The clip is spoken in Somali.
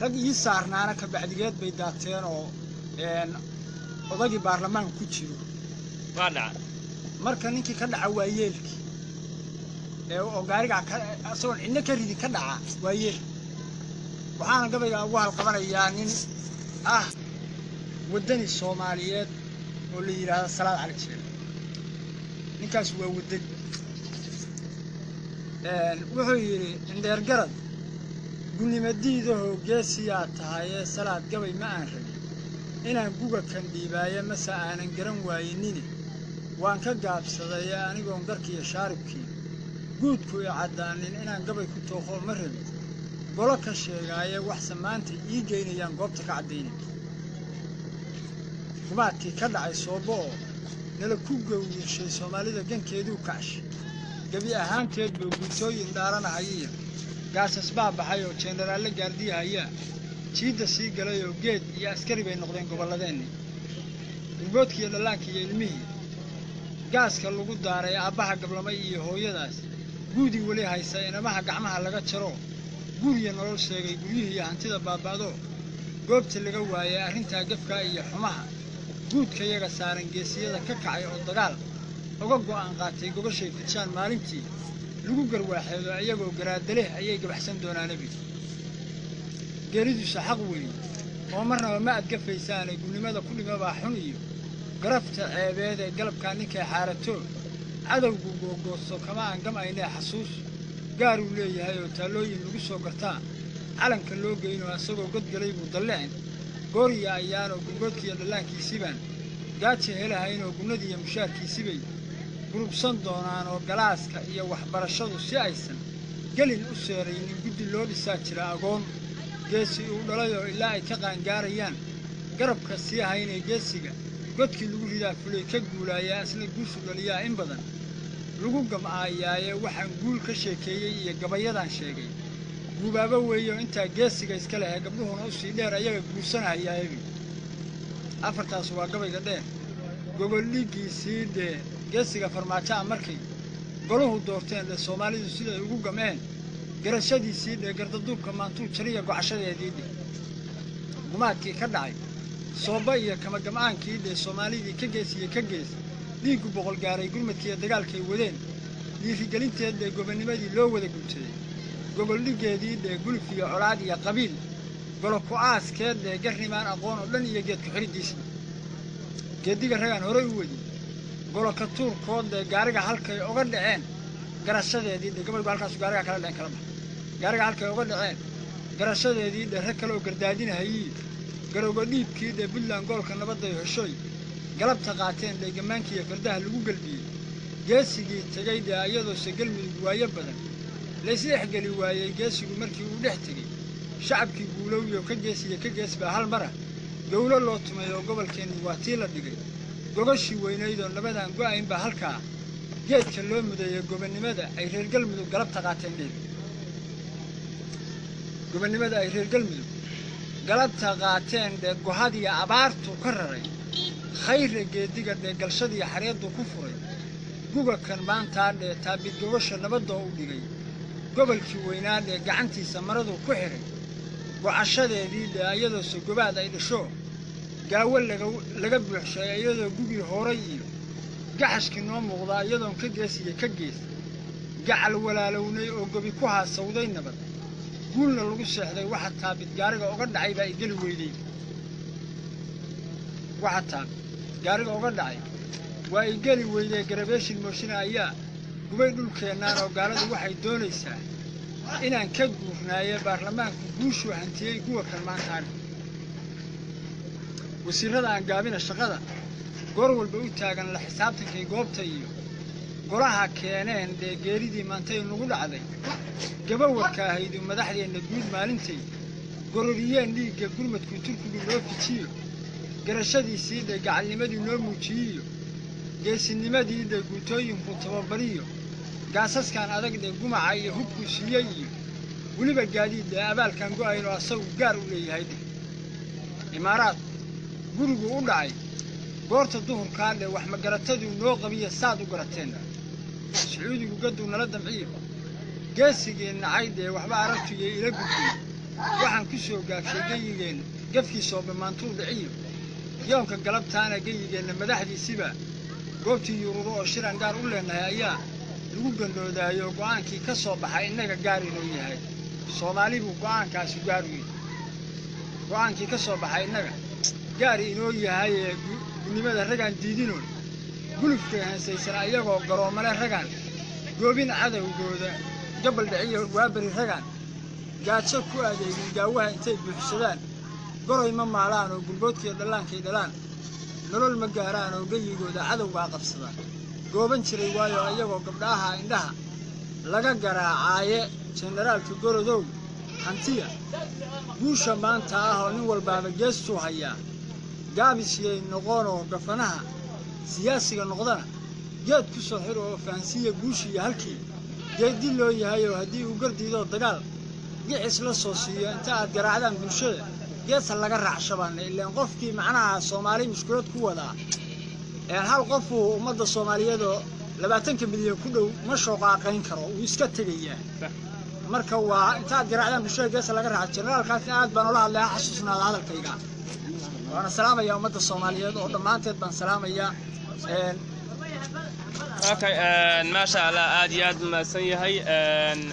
rag ii saarnaana ka bacdigeed bay daateen oo odagii baarlamaan ku jiro waa dhaca marka ninkii ka dhaca waa yeelkii oo gaariga asagoon cidna ka ridi ka dhaca waa yeel waxaana gabayga ugu halqabanayaa nin ah wadani Soomaaliyeed oo la yiraahdo Salaad Cali Jeer ninkaas waa wadani wuxuu yiri indeer garad gulnimadiidaho geesiyaa tahay Salaad gabay ma aan rabin inaan guga kan dhiibaayo mase aanan garan waaynin waan ka gaabsaday anigoon garkiyo shaaribkii guudku ee cadaanin inaan gabay ku tooqo ma rabin golo ka sheegaya wax samaanta ii geynayaan goobta ka cadeynay kumaadkii ka dhacay Soobo nala ku gowrishay Soomaalida gankeedu kaash gabi ahaanteed buu guutooyin dhaaranahayeen gaasas baa baxay oo general gaardiyaaya jiida sii galay oo geed iyo askari bay noqdeen goboladeenni goobkii dhalaanka iyo ilmihii gaaska lagu daaray abaha gablamay iyo hooyadaas guudi wali haysa inamaha gacmaha laga jaro guriga nolol sheegay guriyihii hantida baabaado goobta laga waayay arrinta gafka iyo xumaha guudka iyaga saaran geesiyada ka kacay oo dagaal uga go'aan qaatay gobashay fidsan maalintii lagu garwaaxeedo ayagoo garaadale ayay gabaxsan doonaan nabi geeridu xaq weyn oo marnaba ma adgafaysaan gulnimada ku dhimaba xun iyo garafta ceebeed ee galabka ninka xaarato cadawgu googoosto kama aan gamaynaa xasuus gaar uu leeyahay oo taalooyin lagu soo gartaa calanka loo geeyno asagoo godgalay buu dalleen gooriya ayaan oo gurgoodkii dhalaankiisiban gaaji helahayn oo gunadii iyo mushaarkiisibay gurubsan doonaan oo galaaska iyo waxbarashadu si aysan galin u seeraynin guddi loo dhisaa jira agoon geesi uu dhalay oo ilaa ay ka qaangaarayaan garabka sii haynay geesiga godkii lagu ridaa fulay ka guulaaya asna guushu dhaliyaa in badan lagu gam'aayay waxaan guul ka sheekeeyay iyo gabayadan sheegay guubaaba weeyo inta geesiga iska leh gabdhuhuna u sii dheer ayaga guursanayay afartaas waa gabayga dheer gogoldhigiisii de geesiga farmaajo markay goluhu doorteen ee Soomaalidu sida ay ugu gameen garashadiisii de gardaduubka maantuu jariya gocashadeedii gumaadkii ka dhacay Sooba iyo kama gamaankii de Soomaalidii ka geesiye ka gees dhiigu boqol gaaray gurmadkii dagaalkay wadeen dhiirigelinteed ee gobonimadii loo wada gubtay gogoldhigeedii de gulf iyo colaad iyo qabiil golo ku aaskeed ee garnimaan aqoon oo dhan iyo geed ku xiridiisa geediga ragaan hore u wadi golo ka tuurkood ee gaariga halkay uga dhaceen garashadeedii de gabalku halkaas gaariga kala dhaceen kala gaariga halkay uga dhaceen garashadeedii de rag kale oo gardaadinayay garowga dhiibkii de Puntland goolka nabadda ay heshay galabta qaateen de gamaankii fardaha lagu galbiyay geesigii tagay de ayadoo sagalmid waayo badan la isdhexgali waayay geesigu markii uu dhex tagay shacabkii guulowyo ka geesba hal mara dawlad loo tumay oo gobolkeenu waa tii la dhigay gogashii weynayd oo nabadan go'ayn ba halka geedka loo mudeeyay gobonimada ay reer galmudug galabta qaateen dheer gobonimada ay reer galmudug galabta qaateen de gohadiya abaartu ka raray khayr geediga de galshadii xareedu ku furay guga kan maanta de taabid gogosha nabadda u dhigay gobolkii weynaa de gacantiisa maradu ku xiray go'ashadeedii de ayadoo gobaad ay dhasho gaawo laga buuxshay ayadoo gugi horay iyo gaxashkii noo muuqda ayadoo ka geesiye ka gees gacal walaalownay oo gobi ku haasawday nabad guulna lagu seexday waxa taabid gaariga uga dhacay baa igeli weyday waxa taabid gaariga uga dhacay waa igeli weyday garabeeshin mooshin ayaa gubay dhulkeenaan oo gaaladu waxay doonaysaa inaan ka guurnaayo baarlamaanku guushu hantiyay kuwa kan maanta wasiirada aan gaabina shaqada goor walba u taagan la xisaabtankay goobta iyo golaha keeneen de geeridii maantay nagu dhacday gabawarka ahayd madaxdeena guud maalintay gororiyeen dhiigga gurmadku turkigu loo fijiyo garashadiisii de gacalnimadii loo muujiyo geesinimadii de guutooyinku tababariyo gaasaskan adag de gumaca iyo hubku siiyay iyo waliba gaadiid de abaalkan go'ayno asagu gaar u leeyahay imaaraad gurigu u dhacay goorta duhurka le wax magaratadu noo qabiya saad u garateen sacuudigu gadu nala damciyo geesigii nacay de waxba aragtiyay ila gudbay waxaan كسو قافشي جيجين قفكي صوب مانتو دعيو يوم كان قلبتانا جيجين لما دحدي سيبا قوبتي يورو شيران قار أولا نهايا لوغن دو دايو قوانكي كسو بحا إنك قاري نوي هاي صومالي بو قوان كاسو قاروي قوانكي كسو بحا إنك قاري نوي هاي لماذا رجعن ديدينون قلوب كان سيسرع يجوا قروا ملا رجعن جوبين عدا وجوده قبل دعية وابري رجعن قاعد شكوا هذه جوها انتي بحسدان قروا يمم معلان وقلبوت كي دلان نرول مجاران وجي جوده عدا وقاقب صدان جوبين شري وايو يجوا قبلها عندها لقى جرا عاية جنرال تقولوا دول حنتيا بوش ما انت نول باب الجسو هيا قامش ينقونه قفنها سياسي النقدنا جاد كسر حلو فانسية بوشي هالكي جاد له يهايو هدي وقردي ذو الدجال جعس للصوصية انت قرعدان بالشيء جالس لقى الرعشبان اللي نقفكي معنا الصومالي مشكلات قوة ده يعني هالقفوا مدة الصومالية ده لبعتنك بدي كله مش واقعين كرو ويسكت جيه مركوا انت قرعدان بالشيء جالس لقى الرعشبان كانت قاعد بنقولها اللي حسسنا هذا الكيجان وأنا سلام يا أمة الصومالية ودمان تبان سلام يا أوكي ما شاء الله عادي ما سيهاي